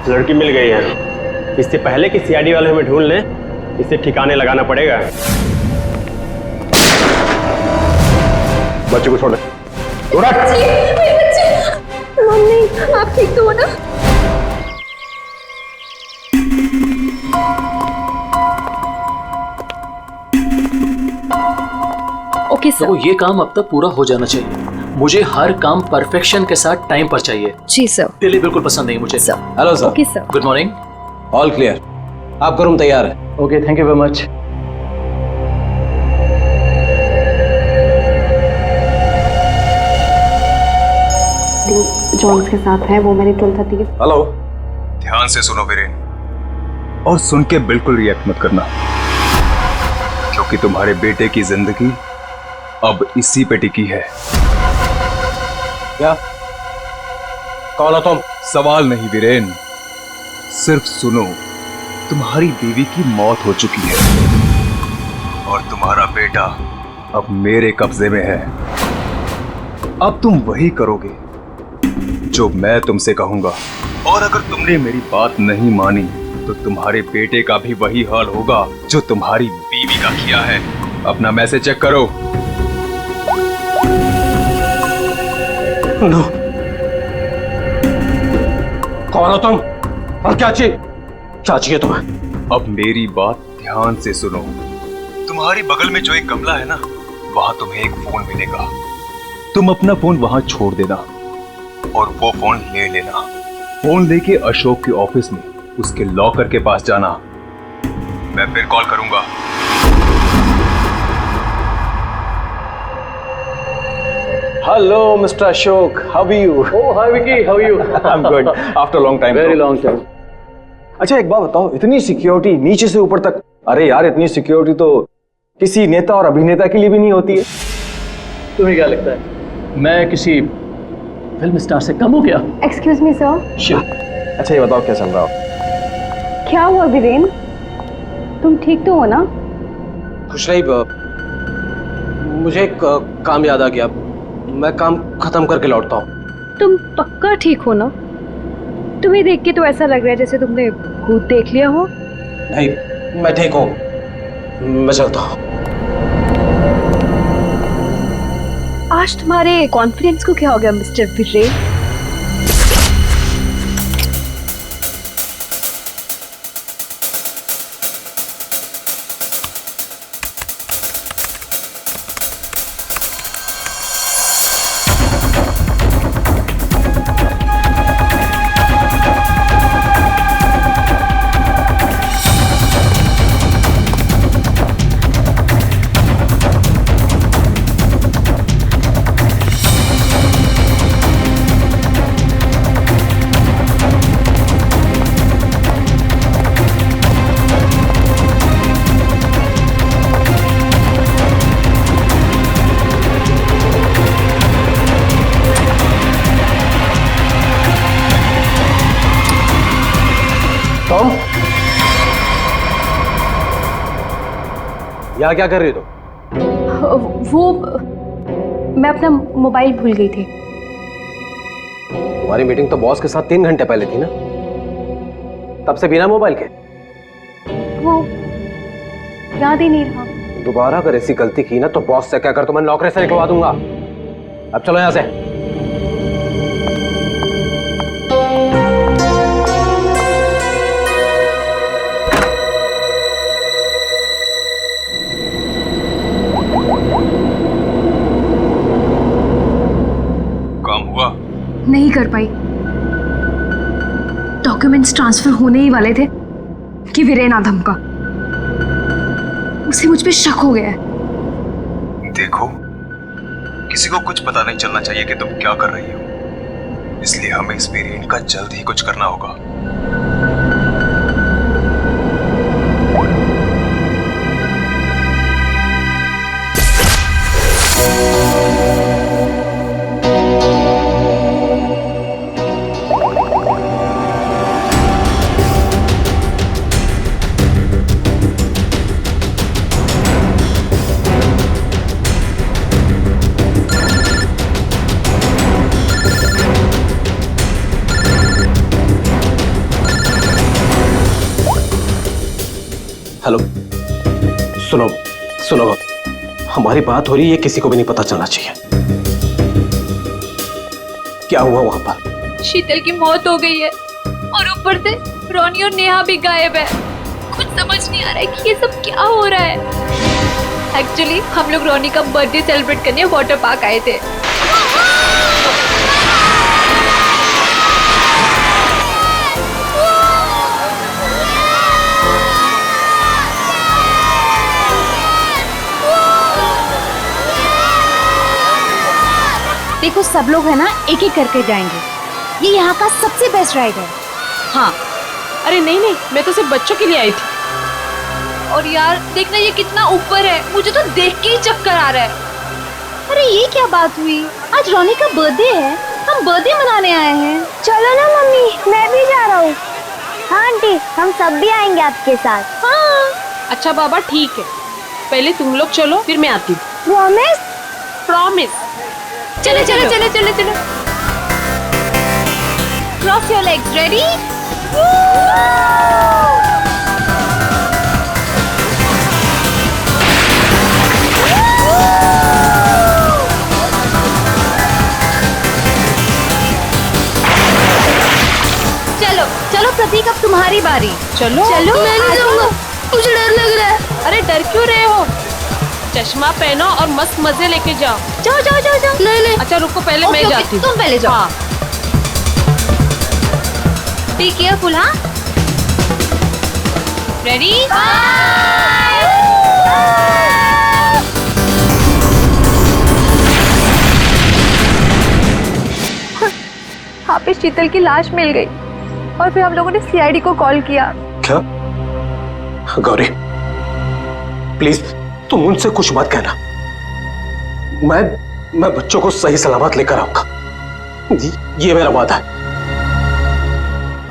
लड़की मिल गई है। इससे पहले कि सीआईडी वाले हमें ढूंढ लें, इसे ठिकाने लगाना पड़ेगा। बच्चे को छोड़ दे। मम्मी, आप ठीक तो हो ना? Okay sir. तो ये काम अब तक पूरा हो जाना चाहिए। मुझे हर काम परफेक्शन के साथ टाइम पर चाहिए। जी सर। डिले बिल्कुल पसंद नहीं मुझे। Sir. Hello sir. Okay sir. Good morning. All clear, आपका रूम तैयार है। Okay, thank you very much. Johns के साथ है वो, मैंने 12:30 के। हेलो। ध्यान से सुनो वीरेन, और सुन के बिल्कुल रिएक्ट मत करना, क्योंकि तुम्हारे बेटे की जिंदगी अब इसी पे टिकी है। क्या? कौन हो तुम? सवाल नहीं वीरेन, सिर्फ सुनो। तुम्हारी बीवी की मौत हो चुकी है और तुम्हारा बेटा अब मेरे कब्जे में है। अब तुम वही करोगे जो मैं तुमसे कहूंगा, और अगर तुमने मेरी बात नहीं मानी तो तुम्हारे बेटे का भी वही हाल होगा जो तुम्हारी बीवी का किया है। अपना मैसेज चेक करो। नो। कौन हो तुम और क्या चाहिए तुम्हें? अब मेरी बात ध्यान से सुनो। तुम्हारी बगल में जो एक गमला है ना, वहां तुम्हें एक फोन मिलेगा। तुम अपना फोन वहां छोड़ देना और वो फोन ले लेना। फोन लेके अशोक के ऑफिस में उसके लॉकर के पास जाना। मैं फिर कॉल करूंगा। Hello, Mr. Ashok. How are you? Oh, hi Vicky, how are you? I'm good. After a long time. Very long time. अच्छा एक बात बताओ, इतनी सिक्योरिटी नीचे से ऊपर तक? अरे यार, इतनी सिक्योरिटी तो किसी नेता और अभिनेता के लिए भी नहीं होती है। तुम्हें क्या लगता है मैं किसी फिल्म स्टार से कम हूँ क्या? Excuse me sir. श्योर। अच्छा ये बताओ क्या चल रहा हो? क्या हुआ वीरेन? तुम ठीक तो हो ना? कुछ नहीं, मुझे एक काम याद आ गया। मैं काम खत्म करके लौटता हूँ। तुम पक्का ठीक हो ना? तुम्हें देख के तो ऐसा लग रहा है जैसे तुमने भूत देख लिया हो। नहीं, मैं ठीक हूँ, मैं चलता हूँ। आज तुम्हारे कॉन्फिडेंस को क्या हो गया मिस्टर वीरेन? यहाँ क्या कर रही हो तुम? वो मैं अपना मोबाइल भूल गई थी। तुम्हारी मीटिंग तो बॉस के साथ 3 घंटे पहले थी ना, तब से बिना मोबाइल के? वो याद ही नहीं रहा। दोबारा अगर ऐसी गलती की ना तो बॉस से कहकर तुम्हें नौकरी से निकलवा दूंगा। अब चलो यहाँ से। नहीं कर पाई। डॉक्यूमेंट्स ट्रांसफर होने ही वाले थे कि वीरेन आधम का, उसे मुझ पे शक हो गया है। देखो, किसी को कुछ पता नहीं चलना चाहिए कि तुम क्या कर रही हो। इसलिए हमें इस वेरिएंट का जल्द ही कुछ करना होगा। हेलो, सुनो सुनो, हमारी बात हो रही है, किसी को भी नहीं पता चलना चाहिए। क्या हुआ वहां पर? शीतल की मौत हो गई है और ऊपर से रोनी और नेहा भी गायब है। कुछ समझ नहीं आ रहा है कि ये सब क्या हो रहा है। एक्चुअली हम लोग रोनी का बर्थडे सेलिब्रेट करने वाटर पार्क आए थे। देखो सब लोग है ना, एक एक करके जाएंगे। ये यहाँ का सबसे बेस्ट राइड है। हाँ, अरे नहीं नहीं, मैं तो सिर्फ बच्चों के लिए आई थी। और यार देखना ये कितना ऊपर है, मुझे तो देख के ही चक्कर आ रहा है। अरे ये क्या बात हुई? आज रोनी का बर्थडे है, हम बर्थडे मनाने आए हैं। चलो ना मम्मी, मैं भी जा रहा हूँ। हाँ आंटी, हम सब भी आएंगे आपके साथ। हाँ। अच्छा बाबा ठीक है, पहले तुम लोग चलो फिर मैं आती हूँ। प्रॉमिस? प्रॉमिस। चलो चलो चलो चलो चलो। Cross your legs, ready? चलो चलो प्रतीक, अब तुम्हारी बारी। चलो चलो, मैं नहीं जाऊंगा, मुझे डर लग रहा है। अरे डर क्यों रहे हो? चश्मा पहनो और मस्त मजे लेके जाओ। जाओ जाओ जाओ जाओ। नहीं नहीं, अच्छा रुको, पहले मैं जाती हूँ। तुम पहले जाओ। हाँ। Be careful. हाँ, रेडी? यहाँ पे शीतल की लाश मिल गई और फिर हम लोगों ने सीआईडी को कॉल किया। क्या? गौरी प्लीज तुम उनसे कुछ मत कहना। मैं बच्चों को सही सलामत लेकर आऊंगा, ये मेरा वादा है।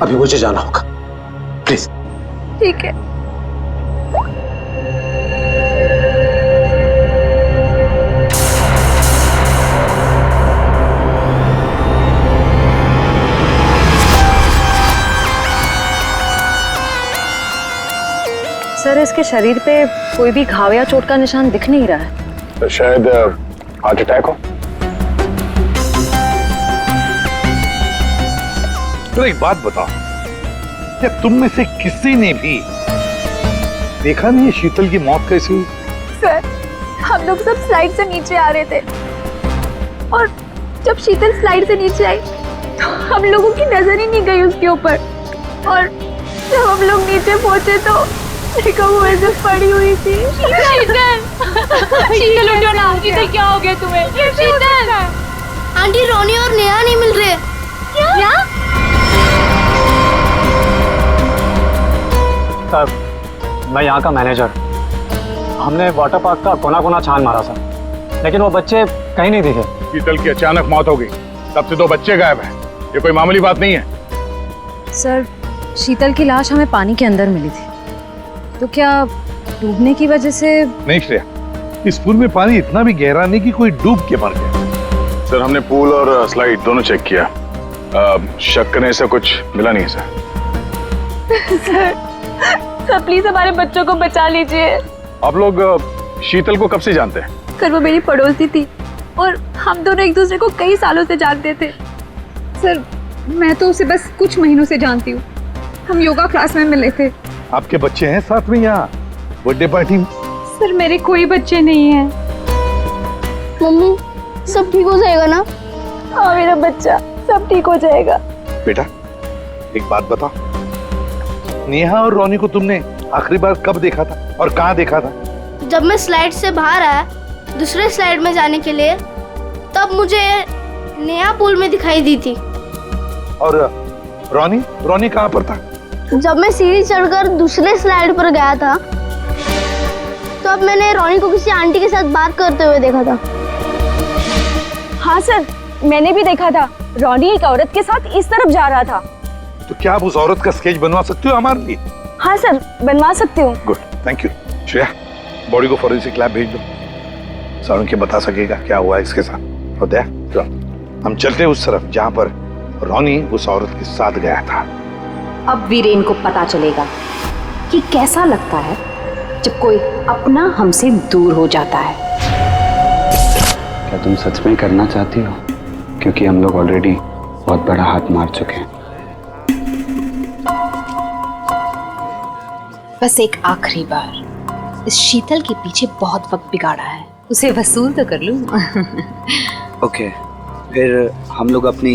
अभी मुझे जाना होगा, प्लीज। ठीक है। सर इसके शरीर पे कोई भी घाव या चोट का निशान दिख नहीं रहा है। तो शायद हार्ट अटैक हो। तो एक बात बताओ, क्या तुम में से किसी ने भी देखा नहीं है शीतल की मौत कैसी हुई? सर हम लोग सब स्लाइड से नीचे आ रहे थे और जब शीतल स्लाइड से नीचे आई तो हम लोगों की नजर ही नहीं गई उसके ऊपर, और जब हम लोग नीचे पहुंचे तो देखो वो ऐसे पड़ी हुई थी। शीतल, शीतल उठो ना। शीतल क्या हो गया तुम्हें? शीतल, आंटी रोनी और नेहा नहीं मिल रहे। क्या? सर मैं यहाँ का मैनेजर, हमने वाटर पार्क का कोना कोना छान मारा सर, लेकिन वो बच्चे कहीं नहीं दिखे। शीतल की अचानक मौत हो गई, तब से 2 बच्चे गायब हैं। ये कोई मामूली बात नहीं है। सर शीतल की लाश हमें पानी के अंदर मिली थी, तो क्या डूबने की वजह से? नहीं श्रेया, इस पूल में पानी इतना भी गहरा नहीं कि कोई डूब के मर गया। सर हमने पूल और स्लाइड दोनों चेक किया, शक करने से कुछ मिला नहीं सर। सर प्लीज हमारे बच्चों को बचा लीजिए। आप लोग शीतल को कब से जानते हैं? सर वो मेरी पड़ोसी थी और हम दोनों एक दूसरे को कई सालों से जानते थे। सर मैं तो उसे बस कुछ महीनों से जानती हूँ, हम योगा क्लास में मिले थे। आपके बच्चे हैं साथ में यहाँ बर्थडे पार्टी में? सर मेरे कोई बच्चे नहीं हैं। मम्मी सब ठीक हो जाएगा ना? हाँ मेरा बच्चा, सब ठीक हो जाएगा। बेटा एक बात बताओ, नेहा और रोनी को तुमने आखिरी बार कब देखा था और कहाँ देखा था? जब मैं स्लाइड से बाहर आया दूसरे स्लाइड में जाने के लिए, तब मुझे नेहा पूल में दिखाई दी थी। और रोनी रोनी कहाँ पर था? जब मैं सीढ़ी चढ़कर दूसरे स्लाइड पर गया था तो अब मैंने रोनी को किसी आंटी के साथ बात करते हुए देखा था। हाँ सर, मैंने भी देखा था। रोनी एक औरत के साथ इस तरफ जा रहा था। तो क्या आप उस औरत का स्केच बनवा सकते हो हमारे लिए? हाँ सर, बनवा सकती हूँ। Good, thank you. Shreya, body को फॉरेंसिक लैब भेज दो। सारुण के बता सकेगा क्या हुआ है इसके साथ। और दया, हम चलते उस तरफ जहाँ पर रोनी उस औरत के साथ गया था। अब वीरेन को पता चलेगा कि कैसा लगता है जब कोई अपना हमसे दूर हो जाता है। क्या तुम सच में करना चाहती हो? क्योंकि हम लोग ऑलरेडी बहुत बड़ा हाथ मार चुके हैं। बस एक आखिरी बार इस शीतल के पीछे बहुत वक्त बिगाड़ा है, उसे वसूल तो कर लूं। ओके, फिर हम लोग अपनी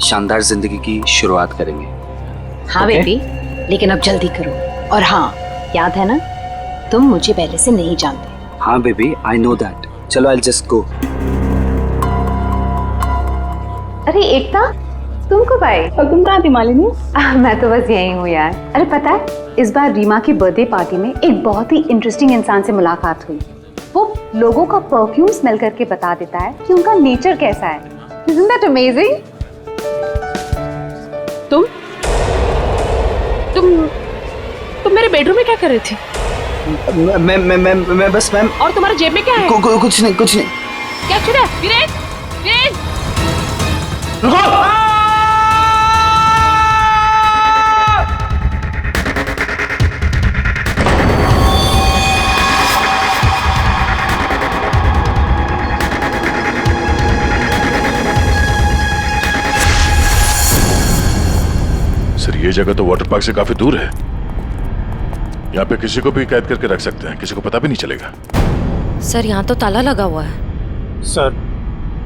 शानदार जिंदगी की शुरुआत करेंगे। हाँ बेबी, लेकिन अब जल्दी करो। और हाँ, याद है ना, तुम मुझे पहले से नहीं जानते। हाँ बेबी, आई नो दैट। चलो आई जस्ट गो। अरे एकता, तुम कब आई? और तुम कहाँ थी मालिनी? मैं तो बस यही हूँ यार। अरे पता है, इस बार रीमा की बर्थडे पार्टी में एक बहुत ही इंटरेस्टिंग इंसान से मुलाकात हुई। वो लोगों का परफ्यूम स्मेल करके बता देता है कि उनका नेचर कैसा है। Isn't that amazing? तुम मेरे बेडरूम में क्या कर रही थी? मैं बस मैम। और तुम्हारे जेब में क्या है? कुछ नहीं, कुछ नहीं। क्या छुड़ा? वीरेन, वीरेन! सर, ये जगह तो वाटर पार्क से काफी दूर है। यहाँ पे किसी को भी कैद करके रख सकते हैं, किसी को पता भी नहीं चलेगा। सर, यहाँ तो ताला लगा हुआ है। सर,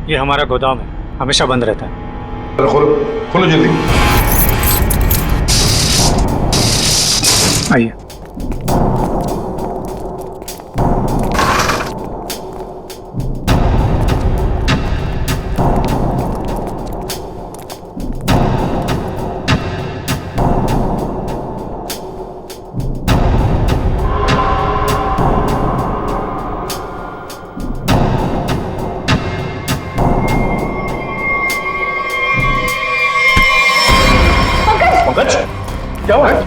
ये हमारा गोदाम है, हमेशा बंद रहता है। खोलो, खोलो जल्दी। आइए। क्या हुआ है?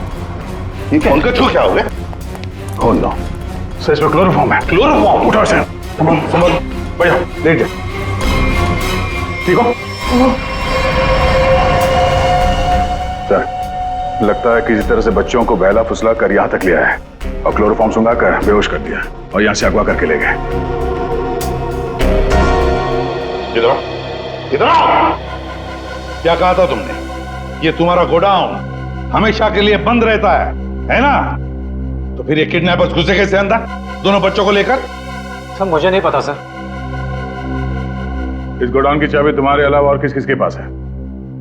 पंकज को क्या हो गया? खोल लो। सर, इसमें क्लोरोफॉर्म है। क्लोरोफॉर्म? उठो इसे। संभल, बैठ जाओ, लेट जाओ। ठीक हो? सर, लगता है किसी तरह से बच्चों को बहला फुसला कर यहाँ तक लिया है और क्लोरोफॉर्म सुंघा कर बेहोश कर दिया और यहाँ से अगवा करके ले गए। इधर आओ, इधर आओ। क्या कहा था तुमने? ये तुम्हारा गोडाउन हमेशा के लिए बंद रहता है ना? तो फिर ये किडनैपर्स घुसे कैसे अंदर दोनों बच्चों को लेकर? सर, मुझे नहीं पता सर। इस गोडाउन की चाबी तुम्हारे अलावा और किस किस के पास है?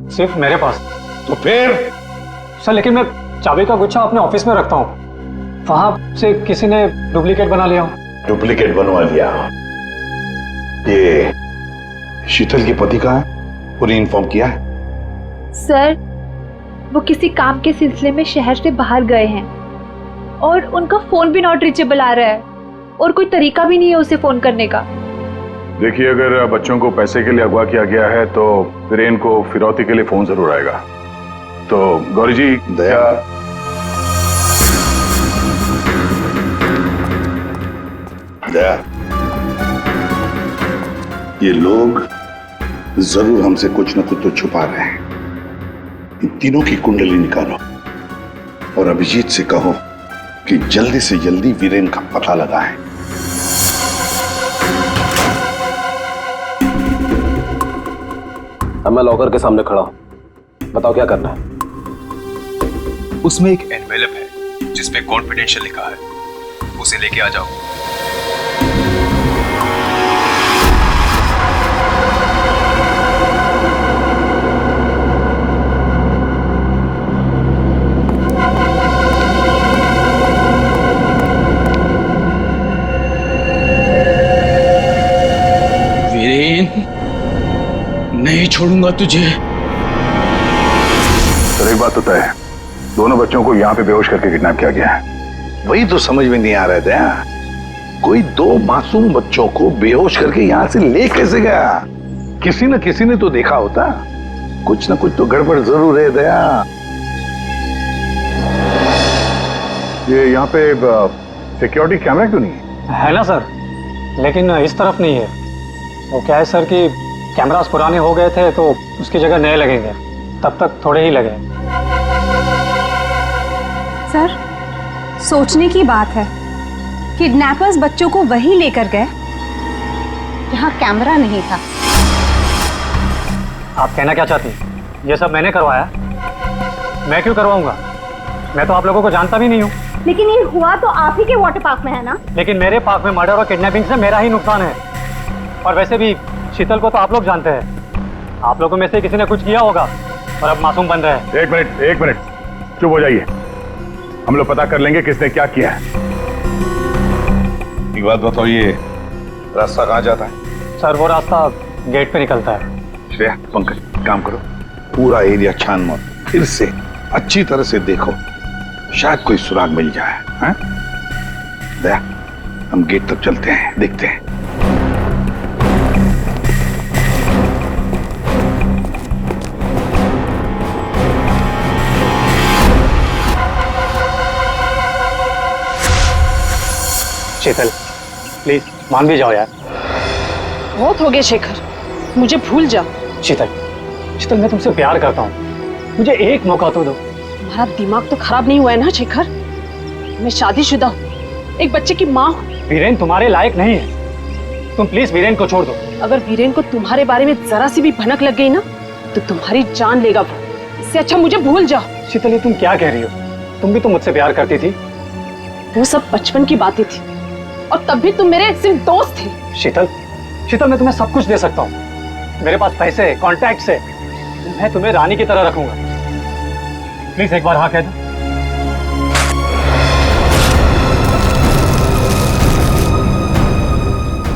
सिर्फ मेरे पास। तो फिर? सर, लेकिन मैं चाबी का गुच्छा अपने ऑफिस में रखता हूँ। वहां से किसी ने डुप्लीकेट बना लिया। डुप्लीकेट बनवा लिया? ये शीतल के पति का है? पूरी इन्फॉर्म किया है? सर, वो किसी काम के सिलसिले में शहर से बाहर गए हैं और उनका फोन भी नॉट रीचेबल आ रहा है और कोई तरीका भी नहीं है उसे फोन करने का। देखिए, अगर बच्चों को पैसे के लिए अगवा किया गया है तो वीरेन को फिरौती के लिए फोन जरूर आएगा। तो गौरी जी, दया, दया, ये लोग जरूर हमसे कुछ न कुछ तो छुपा रहे हैं। इन तीनों की कुंडली निकालो और अभिजीत से कहो कि जल्दी से जल्दी वीरेन का पता लगाएं। अब मैं लॉकर के सामने खड़ा हूं, बताओ क्या करना है? उसमें एक एनवेलप है जिसपे कॉन्फिडेंशियल लिखा है, उसे लेके आ जाओ। नहीं छोड़ूंगा तुझे। एक बात तो तय है, दोनों बच्चों को यहाँ पे बेहोश करके किडनैप किया गया है। वही तो समझ में नहीं आ रहा था, कोई दो मासूम बच्चों को बेहोश करके यहाँ से ले कैसे गया? किसी न किसी ने तो देखा होता, कुछ न कुछ तो गड़बड़ जरूर है दया। ये यहाँ पे सिक्योरिटी कैमरा क्यों नहीं है ना सर, लेकिन इस तरफ नहीं है। वो क्या है सर कि कैमरास पुराने हो गए थे तो उसकी जगह नए लगेंगे, तब तक थोड़े ही लगे। सर, सोचने की बात है, किडनैपर्स बच्चों को वहीं लेकर गए जहां कैमरा नहीं था। आप कहना क्या चाहती हैं? ये सब मैंने करवाया? मैं क्यों करवाऊंगा? मैं तो आप लोगों को जानता भी नहीं हूँ। लेकिन ये हुआ तो आप ही के वाटर पार्क में है ना? लेकिन मेरे पार्क में मर्डर और किडनैपिंग से मेरा ही नुकसान है। और वैसे भी शीतल को तो आप लोग जानते हैं, आप लोगों में से किसी ने कुछ किया होगा और अब मासूम बन रहे हैं। एक मिनट चुप हो जाइए, हम लोग पता कर लेंगे किसने क्या किया है। एक बात बताओ, ये रास्ता कहाँ जाता है? सर वो रास्ता गेट पे निकलता है। श्रेया, पंकज, काम करो, पूरा एरिया छान मारो, फिर से अच्छी तरह से देखो, शायद कोई सुराग मिल जाए। हाँ? दया, हम गेट तक चलते हैं, देखते हैं। शीतल प्लीज मान भी जाओ यार। बहुत हो गया शेखर, मुझे भूल जा। शीतल मैं तुमसे प्यार करता हूँ, मुझे एक मौका तो दो। तुम्हारा दिमाग तो खराब नहीं हुआ है ना शेखर? मैं शादीशुदा हूँ, एक बच्चे की माँ हूँ। वीरेन तुम्हारे लायक नहीं है, तुम प्लीज वीरेन को छोड़ दो। अगर वीरेन को तुम्हारे बारे में जरा सी भी भनक लग गई ना तो तुम्हारी जान लेगा वो। इससे अच्छा मुझे भूल जाओ। शीतल ये तुम क्या कह रही हो? तुम भी तो मुझसे प्यार करती थी। वो सब बचपन की बातें थी और तब भी तुम मेरे सिर्फ दोस्त थे। शीतल मैं तुम्हें सब कुछ दे सकता हूँ, मेरे पास पैसे कॉन्टैक्ट है, मैं तुम्हें रानी की तरह रखूंगा। प्लीज एक बार हाँ कह दो।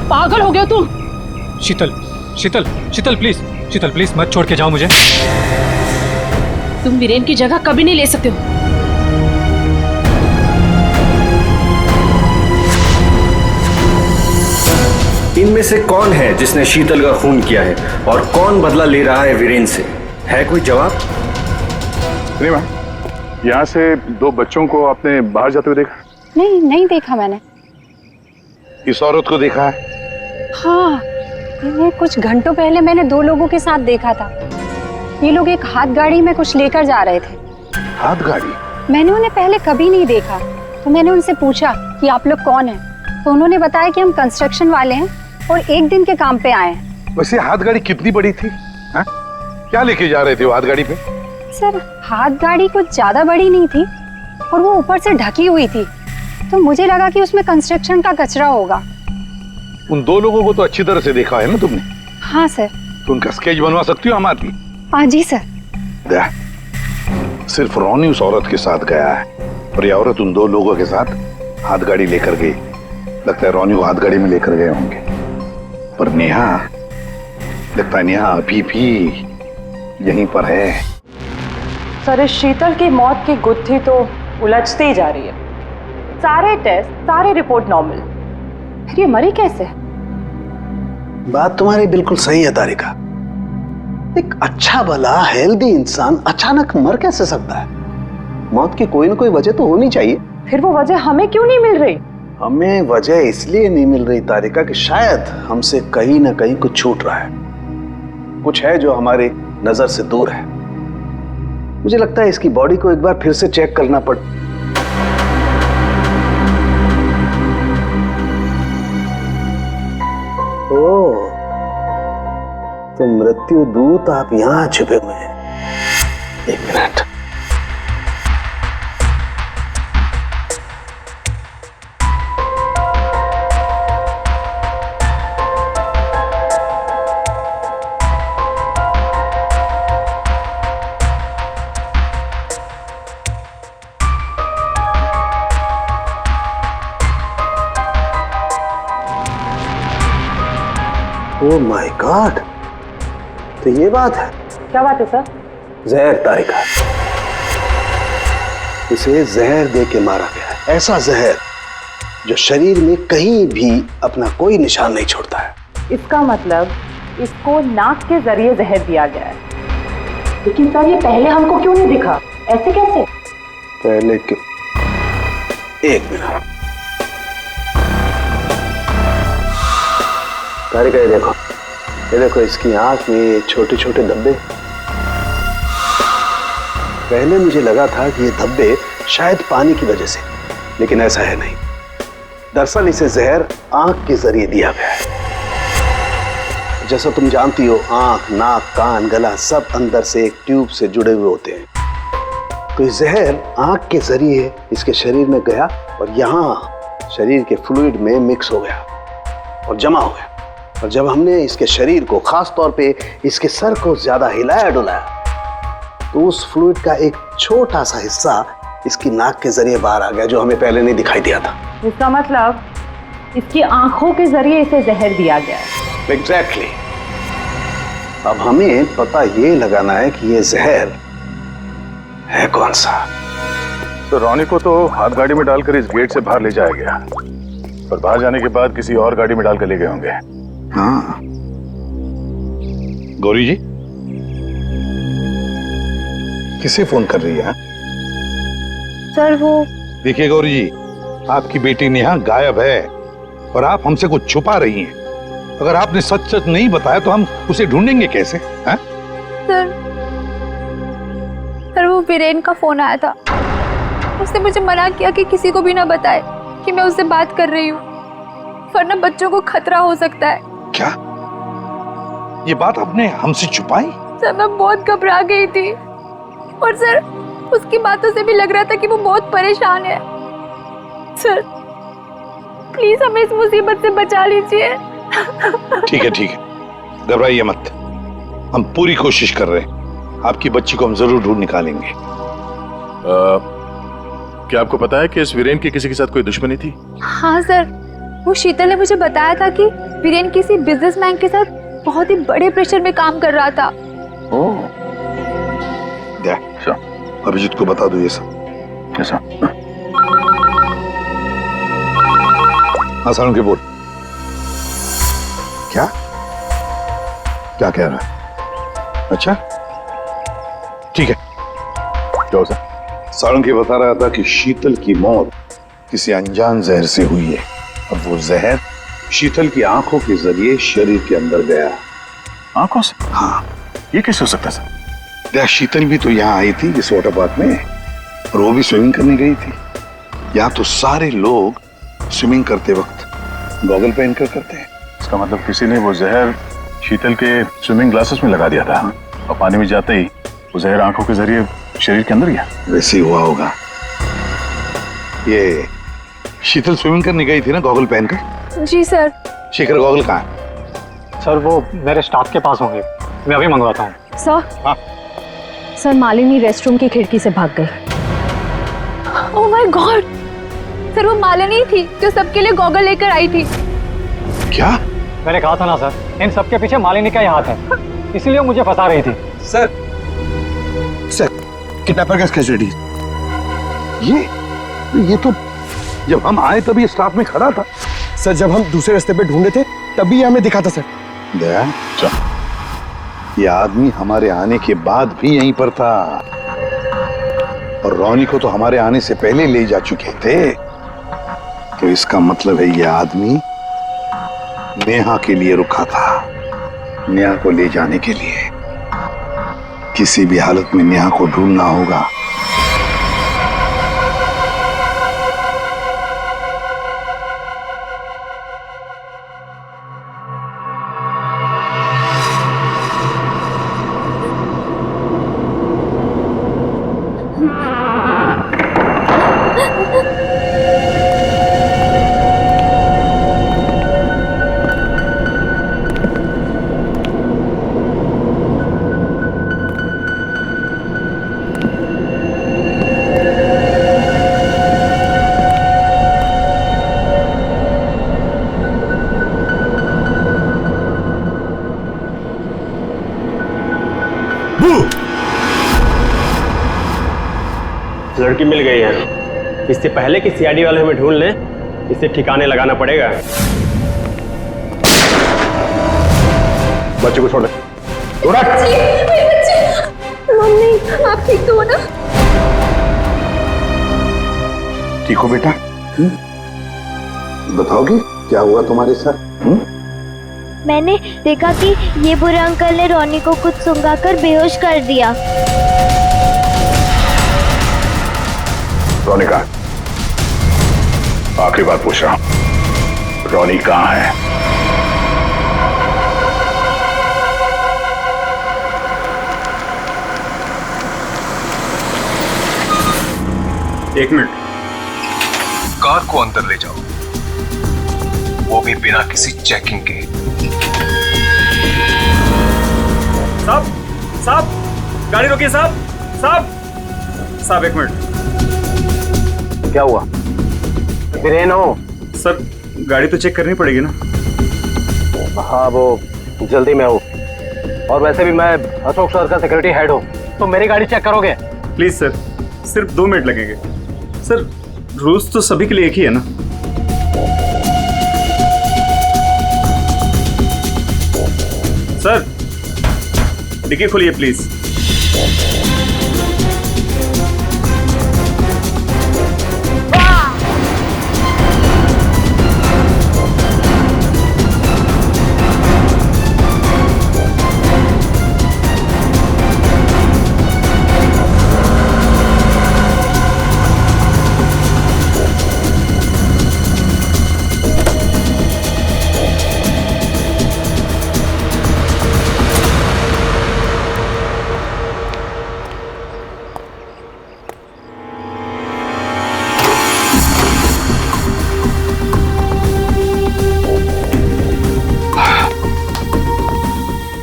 पागल हो गए तुम? शीतल प्लीज मत छोड़ के जाओ मुझे। तुम वीरेन की जगह कभी नहीं ले सकते हो। इनमें से कौन है जिसने शीतल का खून किया है और कौन बदला ले रहा है वीरेन से? है कोई जवाब? रीमा, यहाँ से दो बच्चों को आपने बाहर जाते हुए देखा? नहीं देखा मैंने। इस औरत को देखा है? हाँ, इन्हें कुछ घंटों पहले मैंने दो लोगों के साथ देखा था। ये लोग एक हाथ गाड़ी में कुछ लेकर जा रहे थे। हाथ गाड़ी? मैंने उन्हें पहले कभी नहीं देखा, तो मैंने उनसे पूछा कि आप लोग कौन हैं, तो उन्होंने बताया कि हम कंस्ट्रक्शन वाले हैं और एक दिन के काम पे आए हैं। वैसे हाथ गाड़ी कितनी बड़ी थी? हा? क्या लेके जा रहे थे वो हाथ गाड़ी पे? सर हाथ गाड़ी कुछ ज्यादा बड़ी नहीं थी और वो ऊपर से ढकी हुई थी, तो मुझे लगा कि उसमें कंस्ट्रक्शन का कचरा होगा। उन दो लोगों को तो अच्छी तरह से देखा है ना तुमने? हाँ सर। तो उनका स्केच बनवा सकती हो हम आदमी? हाँ जी सर। दया, सिर्फ रोनी उस औरत के साथ गया है और ये औरत उन दो लोगों के साथ हाथ गाड़ी लेकर गई। लगता है रोनी को हाथ गाड़ी में लेकर गए होंगे, पर नेहा, लगता है नेहा अभी भी यहीं पर है। सर इस शीतल की मौत की गुत्थी तो उलझती ही जा रही है। सारे टेस्ट, सारी रिपोर्ट नॉर्मल, फिर ये मरी कैसे? बात तुम्हारी बिल्कुल सही है तारिका। एक अच्छा भला हेल्दी इंसान अचानक मर कैसे सकता है? मौत की कोई ना कोई वजह तो होनी चाहिए। फिर वो वजह हमें क्यों नहीं मिल रही? हमें वजह इसलिए नहीं मिल रही तारिका कि शायद हमसे कहीं ना कहीं कुछ छूट रहा है, कुछ है जो हमारी नजर से दूर है। मुझे लगता है इसकी बॉडी को एक बार फिर से चेक करना पड़। ओह, तो मृत्यु दूत आप यहां छुपे हुए हैं। एक मिनट। ओह माय गॉड, तो ये बात है। क्या बात है सर? जहर तारिका, इसे जहर दे के मारा गया है, ऐसा जहर जो शरीर में कहीं भी अपना कोई निशान नहीं छोड़ता है। इसका मतलब इसको नाक के जरिए जहर दिया गया है। लेकिन सर, ये पहले हमको क्यों नहीं दिखा? ऐसे कैसे? पहले क्यों? एक मिनट, तारिका ये देखो इसकी आंख में ये छोटे छोटे धब्बे। पहले मुझे लगा था कि ये धब्बे शायद पानी की वजह से, लेकिन ऐसा है नहीं। दरअसल इसे जहर आंख के जरिए दिया गया है। जैसा तुम जानती हो, आंख, नाक, कान, गला सब अंदर से एक ट्यूब से जुड़े हुए होते हैं। तो ये जहर आंख के जरिए इसके शरीर में गया और यहाँ शरीर के फ्लूइड में मिक्स हो गया और जमा हो गया। और जब हमने इसके शरीर को, खास तौर पे इसके सर को ज्यादा हिलाया डुलाया, तो उस फ्लूइड का एक छोटा सा हिस्सा इसकी नाक के जरिए बाहर आ गया, जो हमें पहले नहीं दिखाई दिया था। इसका मतलब इसकी आंखों के जरिए इसे जहर दिया गया है। एग्जैक्टली। अब हमें पता ये लगाना है कि ये जहर है कौन सा। तो रॉनी को तो हाथ गाड़ी में डालकर इस गेट से बाहर ले जाया गया, पर बाहर जाने के बाद किसी और गाड़ी में डालकर ले गए होंगे। हाँ। गौरी जी, किसे फोन कर रही है? सर वो देखिए गौरी जी, आपकी बेटी नेहा गायब है और आप हमसे कुछ छुपा रही हैं। अगर आपने सच सच नहीं बताया तो हम उसे ढूंढेंगे कैसे? हैं? सर वो वीरेन का फोन आया था। उसने मुझे मना किया कि किसी को भी ना बताए कि मैं उससे बात कर रही हूँ, वरना बच्चों को खतरा हो सकता है। क्या ये बात आपने हमसे छुपाई? सर मैं बहुत घबरा गई थी और सर उसकी बातों से भी लग रहा था कि वो बहुत परेशान है। सर प्लीज हमें इस मुसीबत से बचा लीजिए। ठीक है, घबराइए मत। हम पूरी कोशिश कर रहे हैं, आपकी बच्ची को हम जरूर ढूंढ निकालेंगे। क्या आपको पता है कि इस वीरेन की किसी के साथ कोई दुश्मनी थी? हाँ सर, वो शीतल ने मुझे बताया था कि वीरेन किसी बिजनेसमैन के साथ बहुत ही बड़े प्रेशर में काम कर रहा था। अभिजीत को बता दो ये सब। कैसा? हाँ सारुण के बोल। क्या क्या कह रहा है? अच्छा ठीक है। क्या सर? सारुण के बता रहा था कि शीतल की मौत किसी अनजान जहर से हुई है और वो जहर शीतल की आंखों के जरिए शरीर के अंदर गया। आंखों से? हाँ। ये कैसे हो सकता है सर? शीतल भी तो यहाँ आई थी इस वाटर पार्क में, और वो भी स्विमिंग करने गई थी। यहाँ तो सारे लोग स्विमिंग करते वक्त गॉगल पहन कर करते हैं। इसका मतलब किसी ने वो जहर शीतल के स्विमिंग ग्लासेस में लगा दिया था और पानी में जाते ही वो जहर आंखों के जरिए शरीर के अंदर गया। वैसे ही हुआ होगा। ये शीतल स्विमिंग करने गई थी ना गॉगल पहनकर? जी सर। शेखर गॉगल कहाँ है? सर वो मेरे स्टाफ के पास होंगे, मैं अभी मंगवाता हूँ। सर? हाँ? सर मालिनी रेस्टरूम की खिड़की से भाग गई। Oh my God! सर वो मालिनी थी जो सबके लिए गॉगल लेकर आई थी। क्या? मैंने कहा था ना सर, इन सबके पीछे मालिनी का ही हाथ है, इसीलिए मुझे फंसा रही थी। सर किडनैपर का स्केच रेडी। ये तो जब हम आए तभी स्टाफ में खड़ा था। सर जब हम दूसरे रास्ते पे ढूंढे थे तभी हमें दिखा था सर। दया, ये आदमी हमारे आने के बाद भी यहीं पर था और रॉनी को तो हमारे आने से पहले ले जा चुके थे। तो इसका मतलब है ये आदमी नेहा के लिए रुका था, नेहा को ले जाने के लिए। किसी भी हालत में नेहा को ढूंढना होगा। लड़की मिल गई है। इससे पहले कि सीआईडी वाले हमें ढूंढ लें, इसे ठिकाने लगाना पड़ेगा। बच्चे को छोड़ दे। मम्मी आप ठीक तो हो ना? ठीक हो बेटा? बताओगी क्या हुआ तुम्हारे साथ? मैंने देखा कि ये बुरे अंकल ने रोनी को कुछ सुंघाकर बेहोश कर दिया। रोनी कहाँ? आखिरी बात पूछ रहा हूं, रोनी कहाँ है? एक मिनट, कार को अंदर ले जाओ, वो भी बिना किसी चेकिंग के। साहब, साहब, गाड़ी रोकिए साहब, साहब, साहब एक मिनट। क्या हुआ? वीरेन हो? सर गाड़ी तो चेक करनी पड़ेगी ना। हाँ वो जल्दी में हूँ, और वैसे भी मैं अशोक सर का सिक्योरिटी हेड हूँ, तो मेरी गाड़ी चेक करोगे? प्लीज सर, सिर्फ 2 मिनट लगेंगे। सर रूल्स तो सभी के लिए एक ही है ना। सर डिक्की खोलिए प्लीज।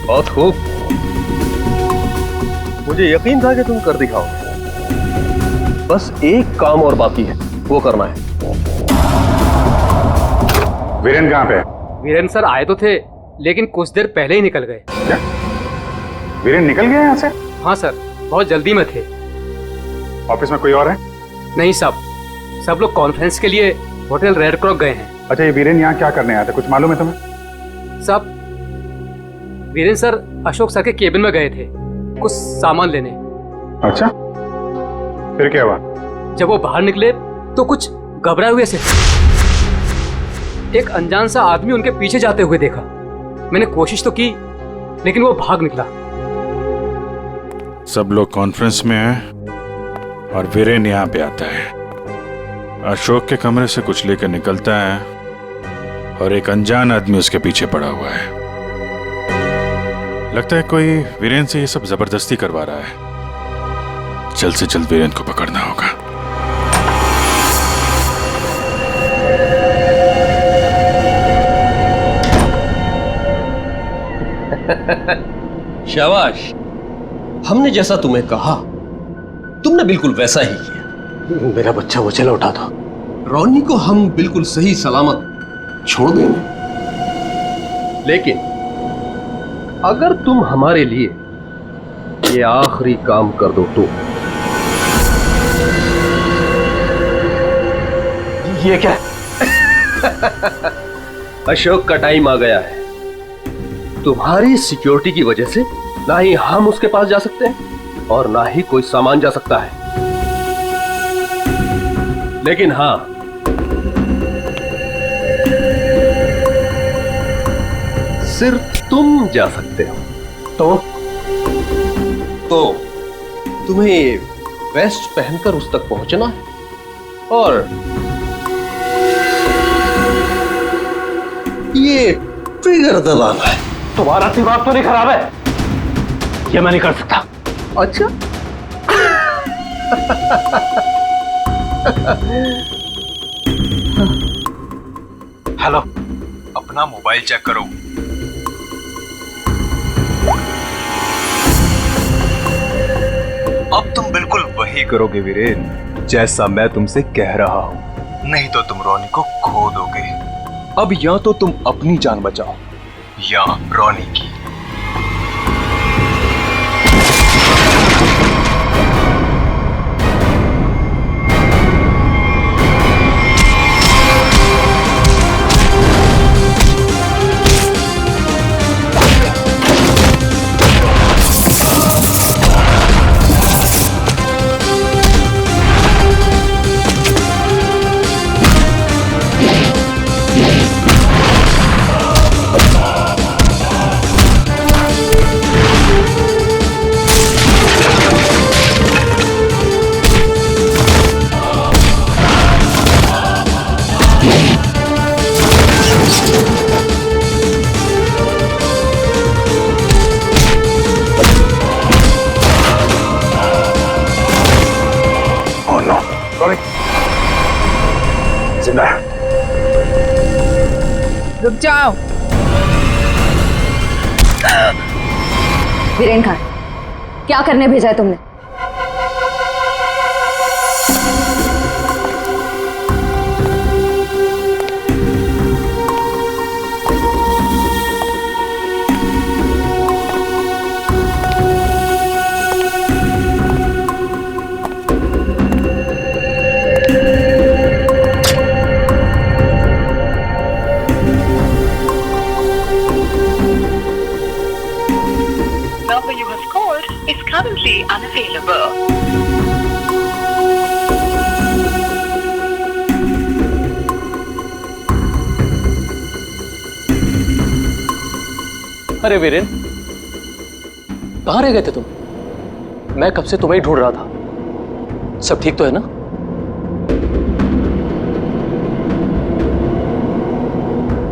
बहुत खूब, मुझे यकीन था कि तुम कर दिखाओगे। बस एक काम और बाकी है, वो करना है। वीरेन कहाँ पे है? वीरेन सर आए तो थे, लेकिन कुछ देर पहले ही निकल गए। क्या? वीरेन निकल गया यहाँ से? हाँ सर, बहुत जल्दी में थे। ऑफिस में कोई और है? नहीं साहब, सब लोग कॉन्फ्रेंस के लिए होटल रेड क्रॉक गए हैं। अच्छा, ये वीरेन यहाँ क्या करने आया था, कुछ मालूम है तुम्हें? साहब वीरेन सर अशोक सर के केबिन में गए थे कुछ सामान लेने। अच्छा, फिर क्या हुआ? जब वो बाहर निकले तो कुछ घबराए हुए से एक अनजान सा आदमी उनके पीछे जाते हुए देखा। मैंने कोशिश तो की, लेकिन वो भाग निकला। सब लोग कॉन्फ्रेंस में हैं और वीरेन यहाँ पे आता है। अशोक के कमरे से कुछ लेकर निकलता है और एक अनजान आदमी उसके पीछे पड़ा हुआ है। लगता है कोई वीरेन से ये सब जबरदस्ती करवा रहा है। जल्द से जल्द वीरेन को पकड़ना होगा। शाबाश, हमने जैसा तुम्हें कहा तुमने बिल्कुल वैसा ही किया। मेरा बच्चा उछल उठा था। रोनी को हम बिल्कुल सही सलामत छोड़ देंगे, लेकिन अगर तुम हमारे लिए ये आखिरी काम कर दो तो। ये क्या? अशोक का टाइम आ गया है। तुम्हारी सिक्योरिटी की वजह से ना ही हम उसके पास जा सकते हैं और ना ही कोई सामान जा सकता है। लेकिन हां, सिर्फ तुम जा सकते हो। तो तुम्हें वेस्ट पहनकर उस तक पहुंचना है और ये ट्रिगर दबाना है। तुम्हारा दिमाग तो नहीं खराब है? ये मैं नहीं कर सकता। अच्छा हेलो, अपना मोबाइल चेक करो। अब तुम बिल्कुल वही करोगे वीरेन, जैसा मैं तुमसे कह रहा हूं। नहीं तो तुम रोनी को खो दोगे। अब या तो तुम अपनी जान बचाओ या रोनी की। सॉरी। जिंदा है। रुक जाओ। वीरेन खान, क्या करने भेजा है तुमने? Currently unavailable. अरे वीरेन, कहाँ रह गए थे तुम? मैं कब से तुम्हें ही ढूंढ रहा था। सब ठीक तो है ना?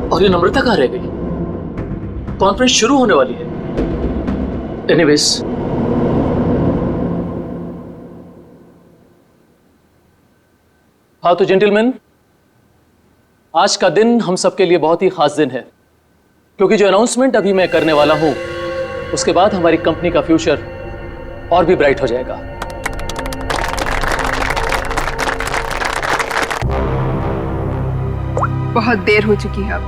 और ये नम्रता कहाँ रह गई? कॉन्फ्रेंस शुरू होने वाली है। एनीवेज, हाँ तो जेंटलमैन, आज का दिन हम सबके लिए बहुत ही खास दिन है, क्योंकि जो अनाउंसमेंट अभी मैं करने वाला हूं उसके बाद हमारी कंपनी का फ्यूचर और भी ब्राइट हो जाएगा। बहुत देर हो चुकी है,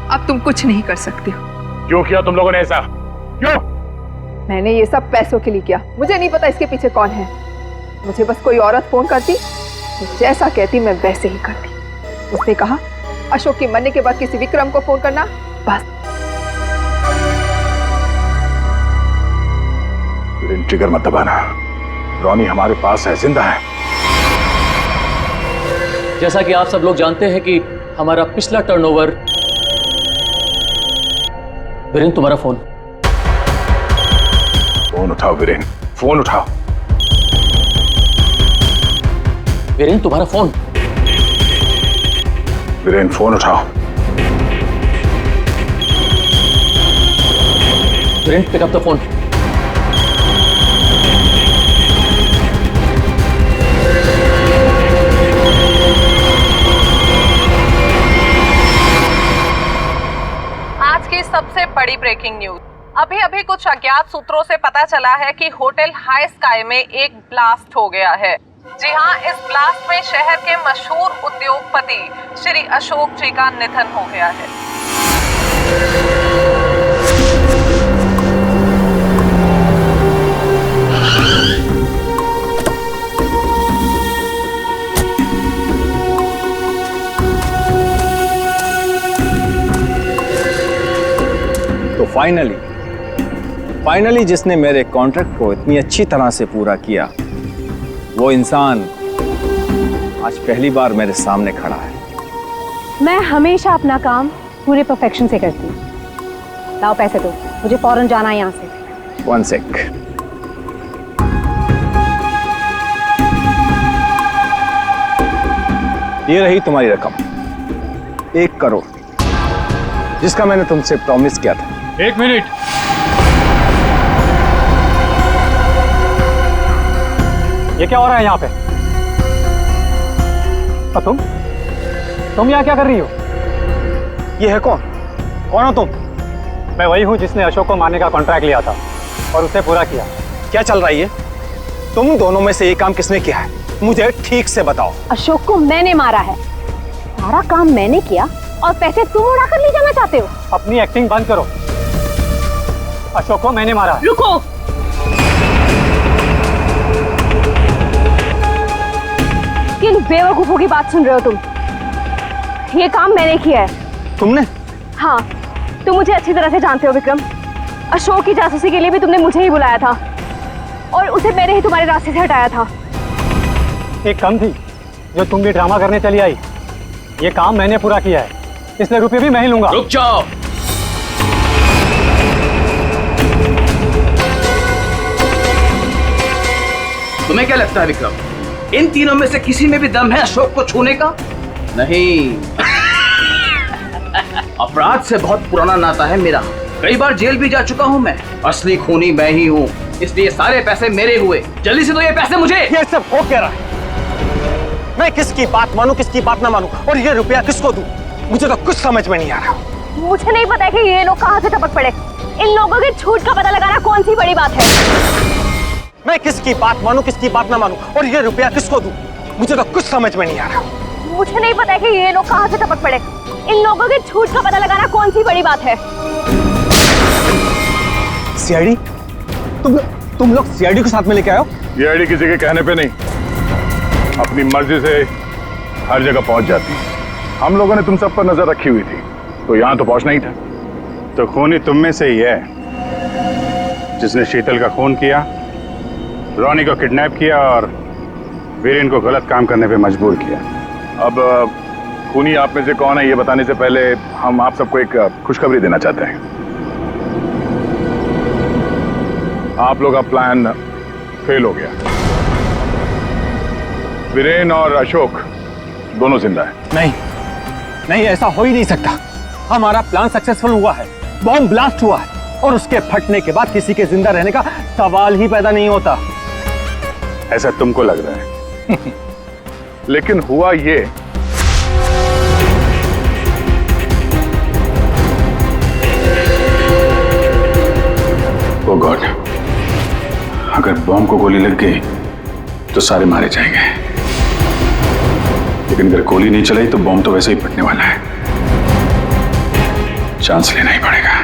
अब तुम कुछ नहीं कर सकते हो। क्यों किया तुम लोगों ने ऐसा? क्यों? मैंने ये सब पैसों के लिए किया। मुझे नहीं पता इसके पीछे कौन है। मुझे बस कोई औरत फोन करती, जैसा कहती मैं वैसे ही करती। उसने कहा अशोक के मरने के बाद किसी विक्रम को फोन करना, बस। ट्रिगर मत दबाना। रोनी हमारे पास है, जिंदा है। जैसा कि आप सब लोग जानते हैं कि हमारा पिछला टर्नओवर। वीरेन, तुम्हारा फोन। फोन उठाओ वीरेन, फोन उठाओ। वीरेन, तुम्हारा फोन। वीरेन, फोन उठाओ। Viren, pick up the phone. आज की सबसे बड़ी ब्रेकिंग न्यूज। अभी अभी कुछ अज्ञात सूत्रों से पता चला है कि होटल हाई स्काई में एक ब्लास्ट हो गया है। जी हां, इस ब्लास्ट में शहर के मशहूर उद्योगपति श्री अशोक जी का निधन हो गया है। तो फाइनली जिसने मेरे कॉन्ट्रैक्ट को इतनी अच्छी तरह से पूरा किया, वो इंसान आज पहली बार मेरे सामने खड़ा है। मैं हमेशा अपना काम पूरे परफेक्शन से करती हूँ। लाओ पैसे दो, मुझे फौरन जाना है यहाँ से। 1 सेक। ये रही तुम्हारी रकम, 1 करोड़, जिसका मैंने तुमसे प्रॉमिस किया था। 1 मिनट। ये क्या हो रहा है यहाँ पे? और तुम यहाँ क्या कर रही हो? ये है कौन? कौन हो तुम? मैं वही हूँ जिसने अशोक को मारने का कॉन्ट्रैक्ट लिया था और उसे पूरा किया। क्या चल रहा है ये? तुम दोनों में से ये काम किसने किया है? मुझे ठीक से बताओ। अशोक को मैंने मारा है, सारा काम मैंने किया और पैसे तुम उड़ाकर ले जाना चाहते हो? अपनी एक्टिंग बंद करो। अशोक को मैंने मारा। रुको, किन बेवकूफों की बात सुन रहे हो तुम? ये काम मैंने किया है। तुमने? हाँ, तुम मुझे अच्छी तरह से जानते हो विक्रम। अशोक की जासूसी के लिए भी तुमने मुझे ही बुलाया था और उसे मैंने ही तुम्हारे रास्ते से हटाया था। एक कम थी जो तुम भी ड्रामा करने चली आई। ये काम मैंने पूरा किया है, इसलिए रुपये भी मैं ही लूंगा। रुक जाओ। तुम्हें क्या लगता है विक्रम, इन तीनों में से किसी में भी दम है अशोक को छूने का? नहीं। अपराध से बहुत पुराना नाता है मेरा, कई बार जेल भी जा चुका हूँ मैं। असली खूनी मैं ही हूँ, इसलिए सारे पैसे मेरे हुए। जल्दी से दो ये पैसे मुझे। ये सब हो क्या रहा है? मैं किसकी बात मानूं, किसकी बात ना मानूं, और ये रुपया किसको दूं? मुझे तो कुछ समझ में नहीं आ रहा। मुझे नहीं पता कि ये लोग कहाँ से टपक पड़े। इन लोगों के झूठ का पता लगाना कौन सी बड़ी बात है। मैं किसकी बात मानूं, किसकी बात ना मानूं, और ये रुपया किसको दूं? मुझे तो कुछ समझ में नहीं आ रहा। मुझे नहीं पता कि ये लोग कहाँ से टपक पड़े। इन लोगों के झूठ का पता लगाना कौन सी बड़ी बात है। सीआईडी? तुम लोग सीआईडी को साथ में लेके आए हो? सीआईडी किसी के कहने पे नहीं, अपनी मर्जी से हर जगह पहुंच जाती है। हम लोगों ने तुम सब पर नजर रखी हुई थी, तो यहाँ तो पहुंचना ही था। तो खूनी तुम में से ही है जिसने शीतल का खून किया, रोनी को किडनैप किया और वीरेन को गलत काम करने पे मजबूर किया। अब खूनी आप में से कौन है ये बताने से पहले हम आप सबको एक खुशखबरी देना चाहते हैं। आप लोग का प्लान फेल हो गया। वीरेन और अशोक दोनों जिंदा है। नहीं, ऐसा हो ही नहीं सकता। हमारा प्लान सक्सेसफुल हुआ है, बॉम्ब ब्लास्ट हुआ है, और उसके फटने के बाद किसी के जिंदा रहने का सवाल ही पैदा नहीं होता। ऐसा तुमको लग रहा है लेकिन हुआ ये, ओ गॉड, अगर बॉम्ब को गोली लग गई तो सारे मारे जाएंगे, लेकिन अगर गोली नहीं चलाई तो बॉम्ब तो वैसे ही फटने वाला है। चांस लेना ही पड़ेगा।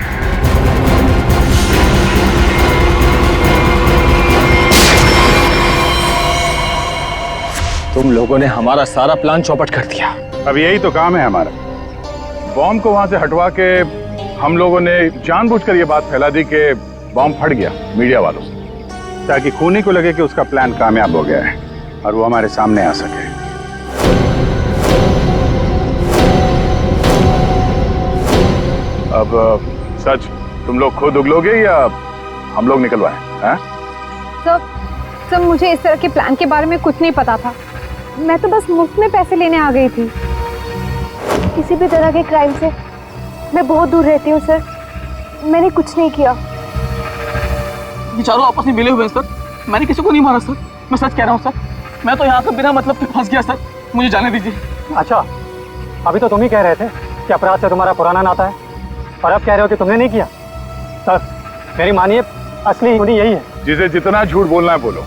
तुम लोगों ने हमारा सारा प्लान चौपट कर दिया। अब यही तो काम है हमारा। बॉम्ब को वहां से हटवा के हम लोगों ने जानबूझकर ये बात फैला दी कि बॉम्ब फट गया मीडिया वालों से, ताकि खूनी को लगे कि उसका प्लान कामयाब हो गया है और वो हमारे सामने आ सके। अब सच तुम लोग खुद उगलोगे या हम लोग निकलवाएं? हैं? सर मुझे इस तरह के प्लान के बारे में कुछ नहीं पता था। मैं तो बस मुफ्त में पैसे लेने आ गई थी। किसी भी तरह के क्राइम से मैं बहुत दूर रहती हूँ सर। मैंने कुछ नहीं किया। ये चारों आपस में मिले हुए हैं सर। मैंने किसी को नहीं मारा सर, मैं सच कह रहा हूँ सर। मैं तो यहाँ पर बिना मतलब के फंस गया सर, मुझे जाने दीजिए। अच्छा, अभी तो तुम ही कह रहे थे कि अपराध से तुम्हारा पुराना नाता है, और अब कह रहे हो कि तुमने नहीं किया। सर मेरी मानिए, असली खूनी यही है। जिसे जितना झूठ बोलना है बोलो,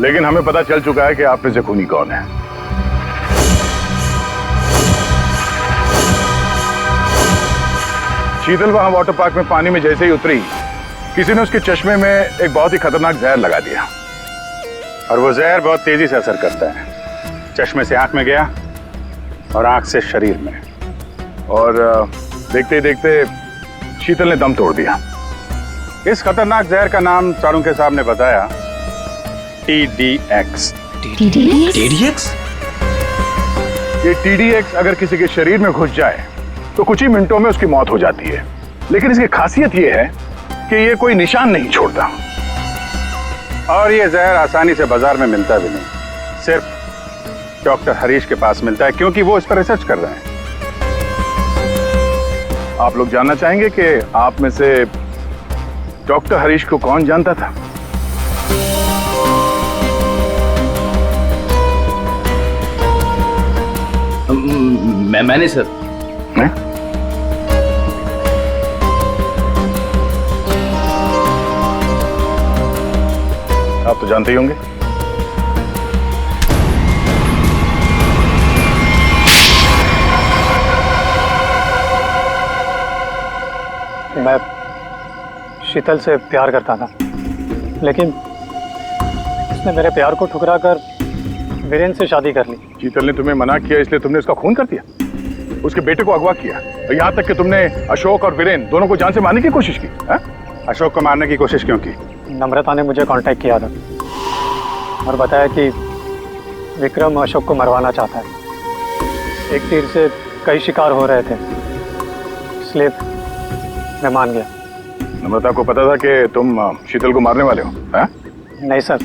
लेकिन हमें पता चल चुका है कि आप में से खूनी कौन है। शीतल वहां वाटर पार्क में पानी में जैसे ही उतरी, किसी ने उसके चश्मे में एक बहुत ही खतरनाक जहर लगा दिया, और वो जहर बहुत तेजी से असर करता है। चश्मे से आंख में गया और आंख से शरीर में, और देखते ही देखते शीतल ने दम तोड़ दिया। इस खतरनाक जहर का नाम चाणक्य साहब ने बताया TDX। TDX? ये TDX अगर किसी के शरीर में घुस जाए तो कुछ ही मिनटों में उसकी मौत हो जाती है, लेकिन इसकी खासियत ये है कि ये कोई निशान नहीं छोड़ता। और ये जहर आसानी से बाजार में मिलता भी नहीं, सिर्फ डॉक्टर हरीश के पास मिलता है, क्योंकि वो इस पर रिसर्च कर रहे हैं। आप लोग जानना चाहेंगे कि आप में से डॉक्टर हरीश को कौन जानता था? मैंने सर। आप तो जानते ही होंगे। मैं शीतल से प्यार करता था, लेकिन उसने मेरे प्यार को ठुकरा कर वीरेन से शादी कर ली। शीतल ने तुम्हें मना किया इसलिए तुमने उसका खून कर दिया, उसके बेटे को अगवा किया, और यहाँ तक कि तुमने अशोक और वीरेन दोनों को जान से मारने की कोशिश की। अशोक को मारने की कोशिश क्यों की? नम्रता ने मुझे कांटेक्ट किया था और बताया कि विक्रम अशोक को मरवाना चाहता है। एक तीर से कई शिकार हो रहे थे, इसलिए मैं मान गया। नम्रता को पता था कि तुम शीतल को मारने वाले हो? नहीं सर,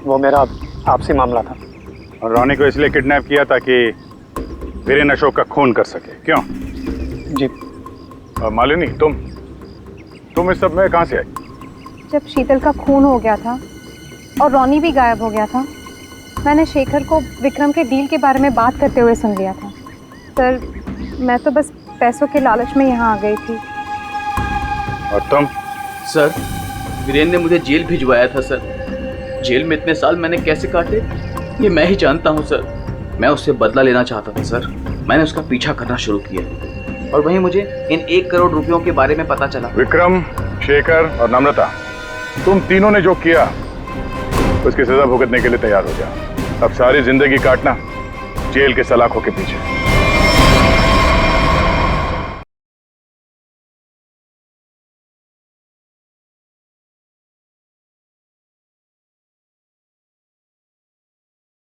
वो मेरा आपसी मामला था। और रोनी को इसलिए किडनैप किया ताकि वीरेन अशोक का खून कर सके, क्यों? जी। मालिनी, तुम इस सब में कहां से आई? जब शीतल का खून हो गया था और रोनी भी गायब हो गया था, मैंने शेखर को विक्रम के डील के बारे में बात करते हुए सुन लिया था। सर, मैं तो बस पैसों के लालच में यहाँ आ गई थी। और तुम? सर, वीरेन ने मुझे जेल भिजवाया था सर। जेल में इतने साल मैंने कैसे काटे ये मैं ही जानता हूँ सर। मैं उससे बदला लेना चाहता था सर। मैंने उसका पीछा करना शुरू किया और वहीं मुझे इन 1 करोड़ रुपयों के बारे में पता चला। विक्रम, शेखर और नम्रता, तुम तीनों ने जो किया उसकी सजा भुगतने के लिए तैयार हो जाओ। अब सारी जिंदगी काटना जेल के सलाखों के पीछे।